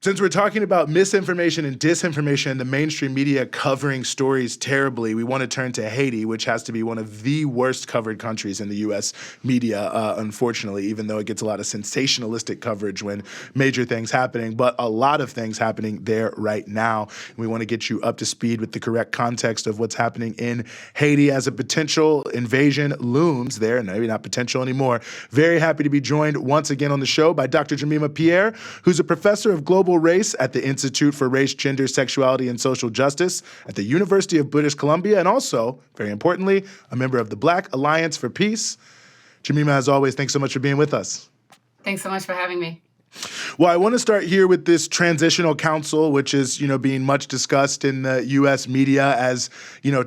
Since we're talking about misinformation and disinformation and the mainstream media covering stories terribly, we want to turn to Haiti, which has to be one of the worst covered countries in the U.S. media, unfortunately, even though it gets a lot of sensationalistic coverage when major things happening, but a lot of things happening there right now. We want to get you up to speed with the correct context of what's happening in Haiti as a potential invasion looms there, maybe not potential anymore. Very happy to be joined once again on the show by Dr. Jemima Pierre, who's a professor of global race at the Institute for Race, Gender, Sexuality, and Social Justice at the University of British Columbia, and also, very importantly, a member of the Black Alliance for Peace. Jemima, as always, thanks so much for being with us. Thanks so much for having me. Well, I want to start here with this Transitional Council, which is, being much discussed in the U.S. media as,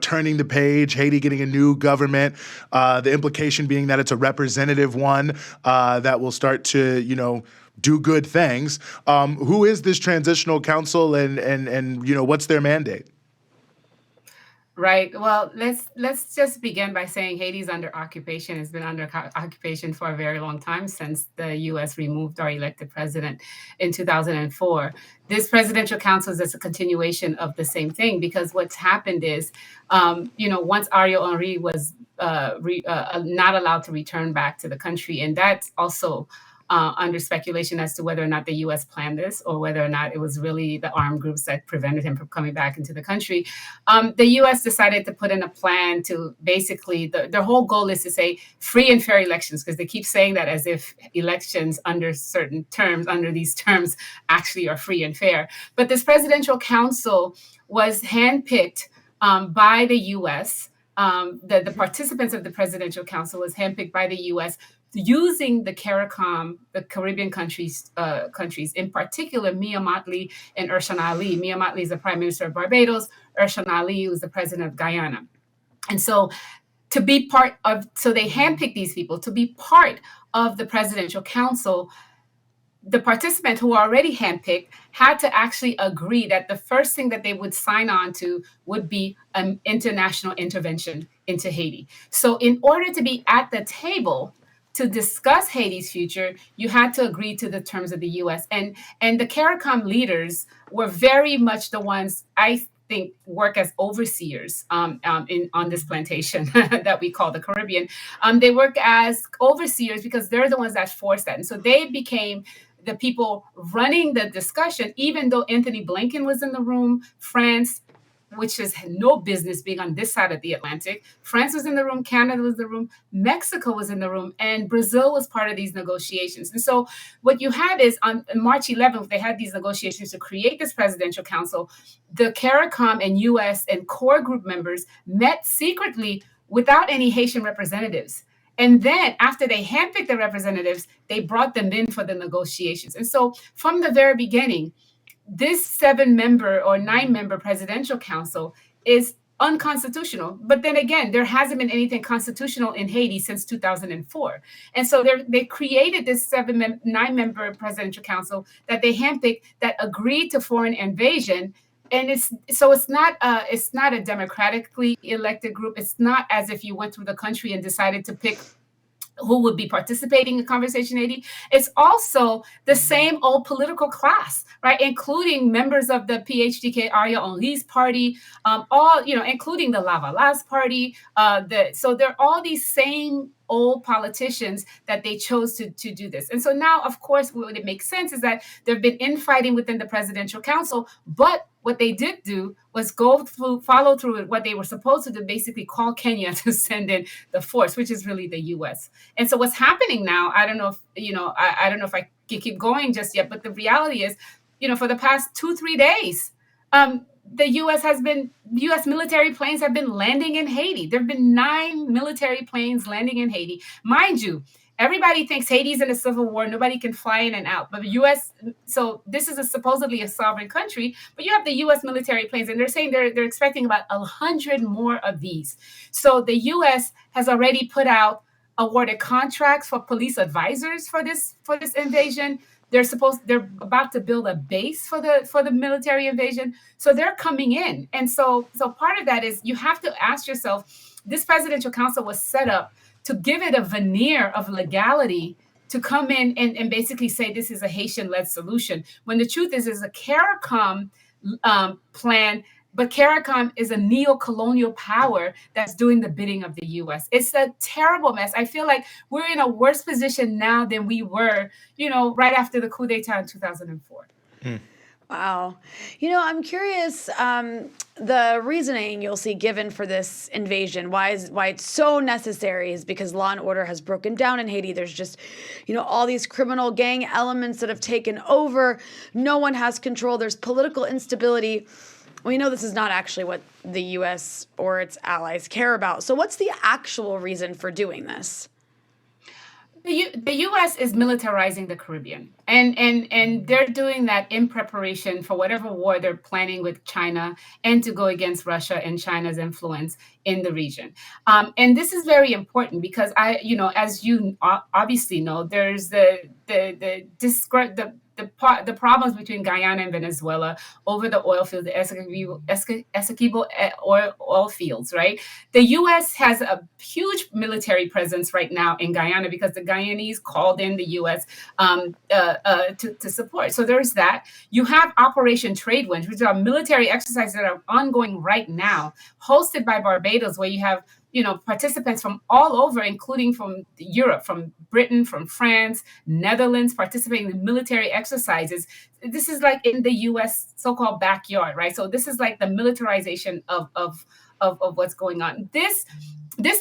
turning the page, Haiti getting a new government, the implication being that it's a representative one that will start to, do good things. Who is this Transitional Council and what's their mandate? Right. Well, let's just begin by saying Haiti's under occupation, has been under occupation for a very long time, since the U.S. removed our elected president in 2004. This presidential council is just a continuation of the same thing, because what's happened is, once Ariel Henry was not allowed to return back to the country, and that's also under speculation as to whether or not the U.S. planned this, or whether or not it was really the armed groups that prevented him from coming back into the country. The U.S. decided to put in a plan to basically, their whole goal is to say free and fair elections, because they keep saying that as if elections under certain terms, under these terms, actually are free and fair. But this presidential council was handpicked by the U.S. The participants of the presidential council was handpicked by the U.S. using the CARICOM, the Caribbean countries, in particular, Mia Mottley and Ershon Ali. Mia Mottley is the Prime Minister of Barbados. Ershon Ali was the President of Guyana. And so they handpicked these people to be part of the presidential council. The participants who were already handpicked had to actually agree that the first thing that they would sign on to would be an international intervention into Haiti. So in order to be at the table to discuss Haiti's future, you had to agree to the terms of the U.S. And the CARICOM leaders were very much the ones, I think, work as overseers on this plantation that we call the Caribbean. They work as overseers because they're the ones that forced that. And so they became the people running the discussion, even though Anthony Blinken was in the room, France, which has no business being on this side of the Atlantic. France was in the room, Canada was in the room, Mexico was in the room, and Brazil was part of these negotiations. And so what you had is on March 11th, they had these negotiations to create this presidential council. The CARICOM and U.S. and core group members met secretly without any Haitian representatives. And then after they handpicked the representatives, they brought them in for the negotiations. And so from the very beginning, this 7-member or 9-member presidential council is unconstitutional. But then again, there hasn't been anything constitutional in Haiti since 2004. And so they created this 9-member presidential council that they handpicked that agreed to foreign invasion. And it's not a democratically elected group. It's not as if you went through the country and decided to pick who would be participating in Conversation Haiti. It's also the same old political class, right? Including members of the PHDK Ariel Henry's party, including the Lavalas party. So they're all these same old politicians that they chose to do this. And so now, of course, what it makes sense is that there have been infighting within the presidential council, but what they did do was follow through with what they were supposed to do, basically call Kenya to send in the force, which is really the U.S. And so what's happening now, I don't know if I can keep going just yet, but the reality is, for the past 2-3 days, the U.S. military planes have been landing in Haiti. There have been 9 military planes landing in Haiti. Mind you, everybody thinks Haiti's in a civil war. Nobody can fly in and out. But the U.S., so this is supposedly a sovereign country, but you have the U.S. military planes, and they're saying they're expecting about 100 more of these. So the U.S. has already awarded contracts for police advisors for this invasion. They're about to build a base for the military invasion. So they're coming in. And so part of that is you have to ask yourself, this presidential council was set up to give it a veneer of legality to come in and basically say this is a Haitian-led solution, when the truth is a CARICOM plan, but CARICOM is a neo-colonial power that's doing the bidding of the U.S. It's a terrible mess. I feel like we're in a worse position now than we were, right after the coup d'etat in 2004. Wow. I'm curious, the reasoning you'll see given for this invasion, why it's so necessary, is because law and order has broken down in Haiti. There's just, all these criminal gang elements that have taken over. No one has control. There's political instability. We know this is not actually what the U.S. or its allies care about. So what's the actual reason for doing this? The U.S. is militarizing the Caribbean, and they're doing that in preparation for whatever war they're planning with China, and to go against Russia and China's influence in the region. And this is very important because as you obviously know, there's the problems between Guyana and Venezuela over the oil fields, the Essequibo oil fields, right? The U.S. has a huge military presence right now in Guyana because the Guyanese called in the U.S. To support. So there's that. You have Operation Trade Winds, which are military exercises that are ongoing right now, hosted by Barbados, where you have participants from all over, including from Europe, from Britain, from France, Netherlands, participating in military exercises. This is like in the U.S. so-called backyard, right? So this is like the militarization of what's going on. This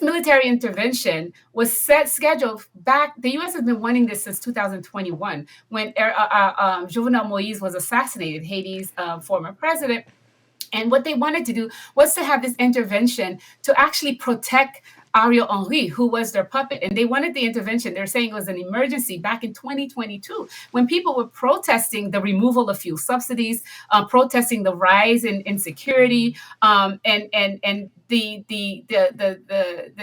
military intervention was scheduled back. The U.S. has been wanting this since 2021, when Jovenel Moise was assassinated, Haiti's former president. And what they wanted to do was to have this intervention to actually protect Ariel Henry, who was their puppet. And they wanted the intervention. They're saying it was an emergency back in 2022 when people were protesting the removal of fuel subsidies, protesting the rise in insecurity, and the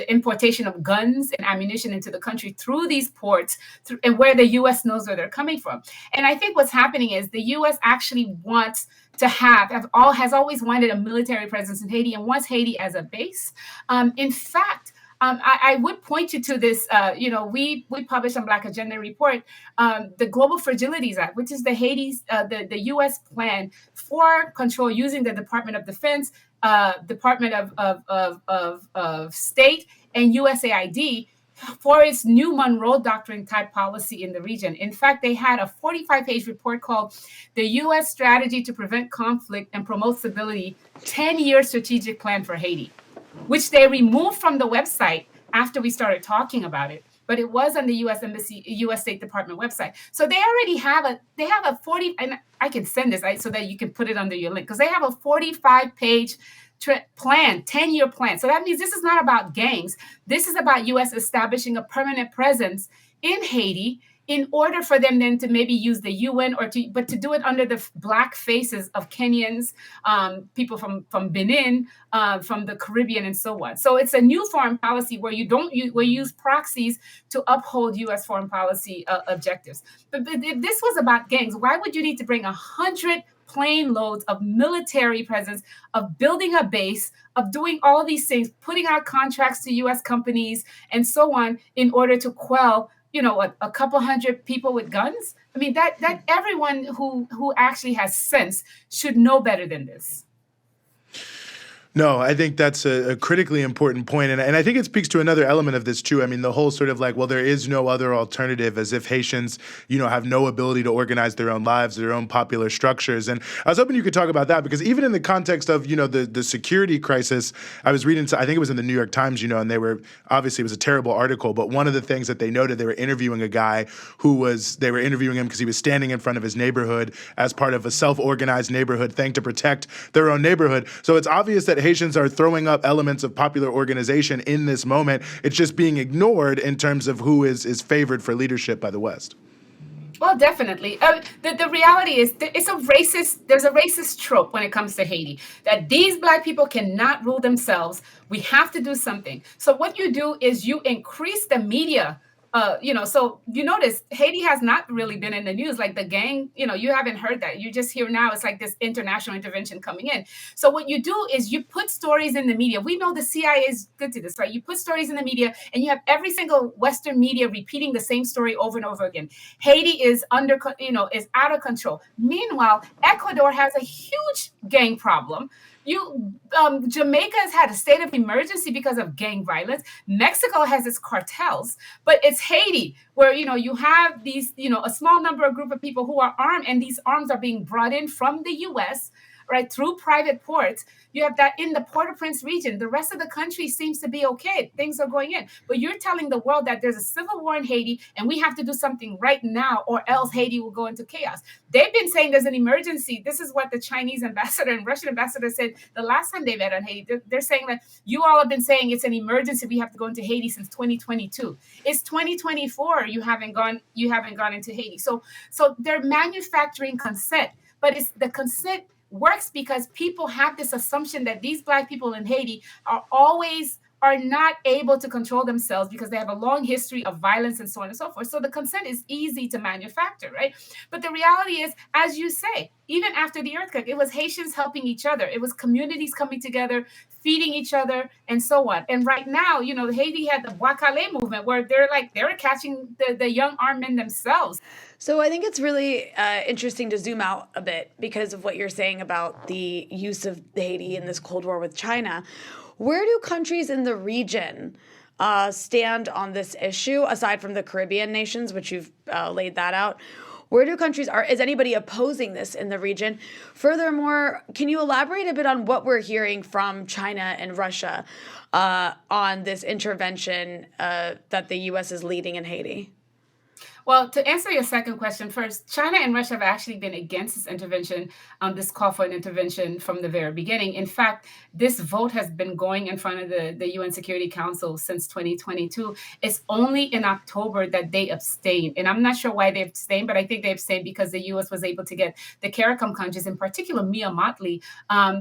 importation of guns and ammunition into the country through these ports, and where the U.S. knows where they're coming from. And I think what's happening is the U.S. actually wants to has always wanted a military presence in Haiti and wants Haiti as a base. In fact, I would point you to this. We published on Black Agenda Report the Global Fragilities Act, which is the U.S. plan for control using the Department of Defense, Department of State, and USAID for its new Monroe Doctrine type policy in the region. In fact, they had a 45-page report called The U.S. Strategy to Prevent Conflict and Promote Stability, 10-Year Strategic Plan for Haiti, which they removed from the website after we started talking about it. But it was on the U.S. Embassy, U.S. State Department website. So they already have a 40, and I can send this so that you can put it under your link, because they have a 45-page plan, 10-year plan. So that means this is not about gangs. This is about U.S. establishing a permanent presence in Haiti in order for them then to maybe use the UN but to do it under the black faces of Kenyans, people from Benin, from the Caribbean, and so on. So it's a new foreign policy where you use proxies to uphold U.S. foreign policy objectives. But if this was about gangs, why would you need to bring 100 plane loads of military presence, of building a base, of doing all these things, putting out contracts to U.S. companies, and so on, in order to quell, a couple hundred people with guns? I mean, that everyone who actually has sense should know better than this. No, I think that's a critically important point. And I think it speaks to another element of this, too. I mean, the whole sort of like, well, there is no other alternative, as if Haitians, have no ability to organize their own lives, their own popular structures. And I was hoping you could talk about that, because even in the context of, the security crisis, I was reading, I think it was in the New York Times, and obviously it was a terrible article, but one of the things that they noted, they were interviewing a guy they were interviewing him because he was standing in front of his neighborhood as part of a self-organized neighborhood thing to protect their own neighborhood. So it's obvious that Haitians are throwing up elements of popular organization in this moment. It's just being ignored in terms of who is favored for leadership by the West. Well, definitely. The reality is there's a racist trope when it comes to Haiti, that these Black people cannot rule themselves. We have to do something. So what you do is you increase the media So you notice Haiti has not really been in the news. Like the gang, you haven't heard that. You just hear now it's like this international intervention coming in. So what you do is you put stories in the media. We know the CIA is good to this, right? You put stories in the media and you have every single Western media repeating the same story over and over again. Haiti is is out of control. Meanwhile, Ecuador has a huge gang problem. Jamaica has had a state of emergency because of gang violence. Mexico has its cartels, but it's Haiti where you have these a small number of group of people who are armed, and these arms are being brought in from the U.S. right through private ports. You have that in the Port-au-Prince region. The rest of the country seems to be okay. Things are going in, but you're telling the world that there's a civil war in Haiti, and we have to do something right now, or else Haiti will go into chaos. They've been saying there's an emergency. This is what the Chinese ambassador and Russian ambassador said the last time they met on Haiti. They're saying that you all have been saying it's an emergency. We have to go into Haiti since 2022. It's 2024. You haven't gone into Haiti. So they're manufacturing consent, but it's the consent works because people have this assumption that these Black people in Haiti are not able to control themselves because they have a long history of violence and so on and so forth. So the consent is easy to manufacture, right? But the reality is, as you say, even after the earthquake, it was Haitians helping each other. It was communities coming together, feeding each other, and so on. And right now, Haiti had the Wakale movement where they're catching the young armed men themselves. So I think it's really interesting to zoom out a bit because of what you're saying about the use of Haiti in this Cold War with China. Where do countries in the region stand on this issue, aside from the Caribbean nations, which you've laid that out? Where do countries is anybody opposing this in the region? Furthermore, can you elaborate a bit on what we're hearing from China and Russia on this intervention that the U.S. is leading in Haiti? Well, to answer your second question first, China and Russia have actually been against this intervention, this call for an intervention from the very beginning. In fact, this vote has been going in front of the UN Security Council since 2022. It's only in October that they abstained. And I'm not sure why they abstained, but I think they abstained because the US was able to get the CARICOM countries, in particular Mia Mottley,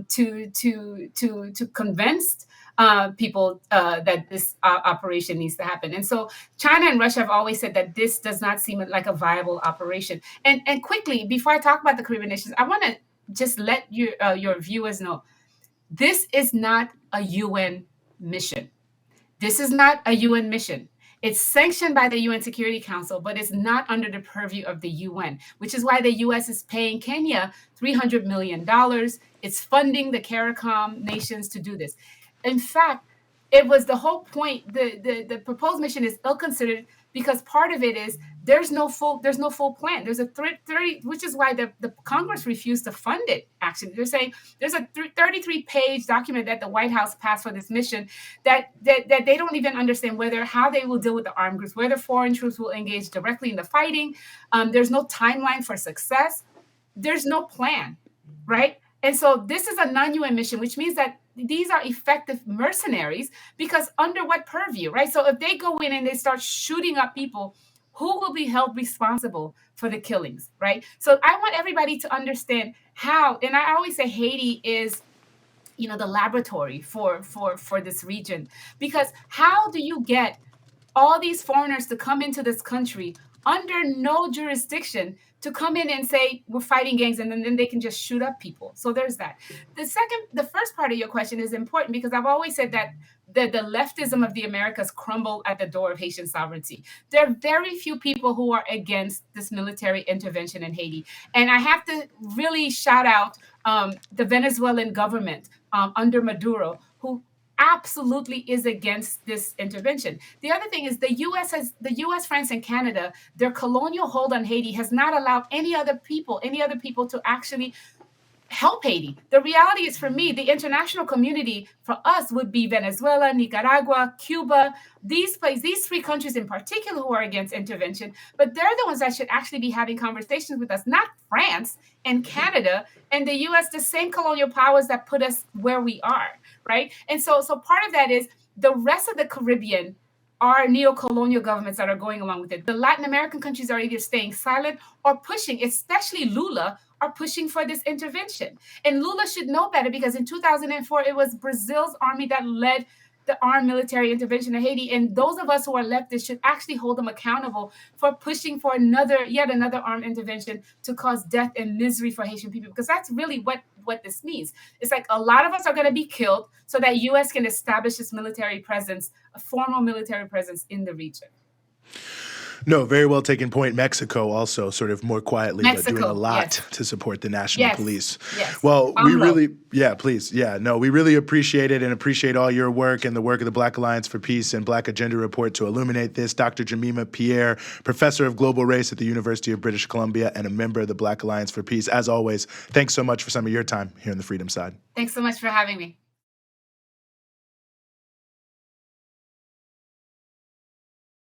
to convince people that this operation needs to happen. And so China and Russia have always said that this does not seem like a viable operation. And quickly, before I talk about the Caribbean nations, I want to just let your viewers know, this is not a UN mission. This is not a UN mission. It's sanctioned by the UN Security Council, but it's not under the purview of the UN, which is why the US is paying Kenya $300 million. It's funding the CARICOM nations to do this. In fact, it was the whole point. The proposed mission is ill-considered because part of it is there's no full plan. There's a 30, which is why the Congress refused to fund it. Actually, they're saying there's a 33-page document that the White House passed for this mission that they don't even understand how they will deal with the armed groups, whether foreign troops will engage directly in the fighting. There's no timeline for success. There's no plan, right? And so this is a non-UN mission, which means that these are effective mercenaries because under what purview, right? So if they go in and they start shooting up people, who will be held responsible for the killings, right? So I want everybody to understand how, and I always say Haiti is, the laboratory for this region, because how do you get all these foreigners to come into this country under no jurisdiction to come in and say we're fighting gangs, and then they can just shoot up people? So there's that. The first part of your question is important because I've always said that the leftism of the Americas crumbled at the door of Haitian sovereignty. There are very few people who are against this military intervention in Haiti. And I have to really shout out the Venezuelan government under Maduro, who absolutely is against this intervention. The other thing is the US, France, and Canada, their colonial hold on Haiti has not allowed any other people to actually help Haiti. The reality is, for me, the international community for us would be Venezuela, Nicaragua, Cuba, these three countries in particular who are against intervention, but they're the ones that should actually be having conversations with us, not France and Canada and the US, the same colonial powers that put us where we are, right? And so part of that is the rest of the Caribbean are neo-colonial governments that are going along with it. The Latin American countries are either staying silent or pushing, especially Lula, are pushing for this intervention. And Lula should know better because in 2004, it was Brazil's army that led the armed military intervention in Haiti. And those of us who are leftists should actually hold them accountable for pushing for yet another armed intervention to cause death and misery for Haitian people, because that's really what this means. It's like a lot of us are going to be killed so that U.S. can establish its military presence, a formal military presence in the region. No, very well taken point. Mexico also sort of more quietly, but doing a lot yes. to support the national police. Yes. Well, we really, please. Yeah, no, we really appreciate it and appreciate all your work and the work of the Black Alliance for Peace and Black Agenda Report to illuminate this. Dr. Jemima Pierre, professor of global race at the University of British Columbia and a member of the Black Alliance for Peace. As always, thanks so much for some of your time here on the Freedom Side. Thanks so much for having me.